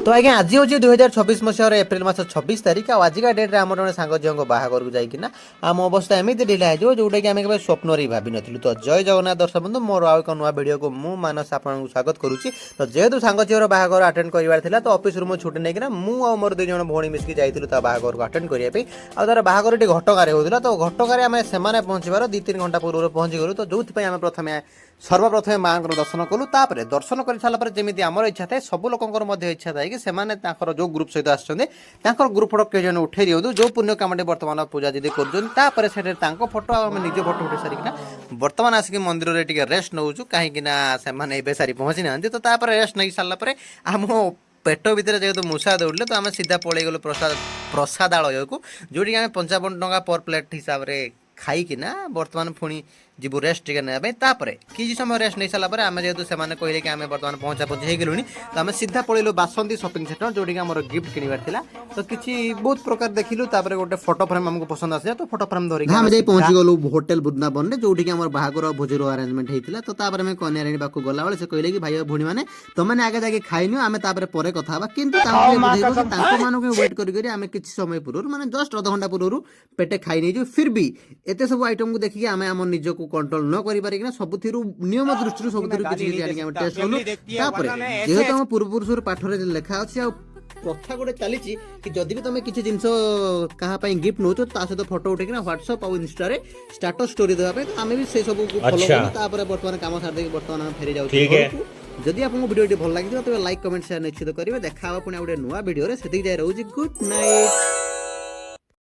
तो आज्ञा आज हूँ 2024 मसीह एप्रिल मास 26 तारीख आजिका डेट्रे आम जन सांग झील बाहागर को जाइना आम अवस्था एमती ढिला हो जोटा कि आम केवल स्वप्न ही भावी नु। तो जय जगन्नाथ दर्शक बंधु मोर आउ एक नुआ वीडियो को मु मानस आपको स्वागत करुच्ची। तो जेहेतु सांग झीर बाहागर अटेंड करार तो ऑफिस रु छुट्टी नहीं मुझे मोर 2 जन भौणी मिसिक जाइलु बाहागर को अटेंड करने तार बाहागर घटगार होता। तो घटगार आम से पहुँचबार 2-3 घंटा पूर्व पहुँची गलु। तो जो आम प्रथम सर्वप्रथम माँ दर्शन कलु तापर दर्शन कर सारापर जमी आमर इच्छा थाए सब लोकर इच्छा थाए कि जो ग्रुप सहित आसर ग्रुप फोटो कई जन उठे दिखाँ जो पुण्य कमटे बर्तमान पूजा जी कर फोटो आम निज फोटो उठे सारिकिना बर्तमान आसिक मंदिर में टे रेस्ट नौ कहीं सारी पहुँची ना। तो रेस्ट नहीं सारापर आम पेट भितर जेहतु मूषा दौड़े तो आम सीधा पलि गलु प्रसादालय को जोटी आम 55 टंका पर प्लेट हिसाब से खाईकिना बर्तमान पुणी जीव रेस्ट टिके नापर किसी समय रेस्ट नहीं सारापर आम जेहतु से कहले कि आम बर्तमान पहुँचा पहुँची हो गलुनी। तो आम सीधा पलैलु बासंती शॉपिंग सेंटर जोटी आम गिफ्ट किणवार था। तो किसी बहुत प्रकार देखिलु गोटे फोटो फ्रेम आमको पसंद आसा तो फोटो फ्रेम धरिक पहुँची गलु होटेल बुदनावन जोटी आम बाहागर भोजर आरेंजमेंट होता। तो तापर कन्या राणी पाक गला बेले से कहले कि भाई भौणी मैंने तुमने आगे जाके खाइन आम पर कथा कि वेट करें किसी समय पूर्व माने जस्ट अध घंटा पूर्व पेटे खाई नहीं फिर भी एत सब आइटम को देखिए आम आम निज को कंट्रोल न कर सब नियम दृष्टि सब किसी टेस्ट कलु। जेहेतु आम पूर्व पुरुष पाठर लेखा अच्छे प्रथा गोटे चली कि जदि भी तुम किसी जिन क्या गिफ्ट नौ सहित फोटो उठे व्हाट्सएप और इंस्टा स्टेटस स्टोरी देवाई तो आम भी से सब फॉलो करूँ। बर्तमान कम सारी बर्तमान फेरी जाऊँ। जदि आपको वीडियो भल लगे तो लाइक कमेंट शेयर निश्चित करेंगे। देखा पुणी गोटे नुआ वीडियो से जाए रोज गुड नाइट।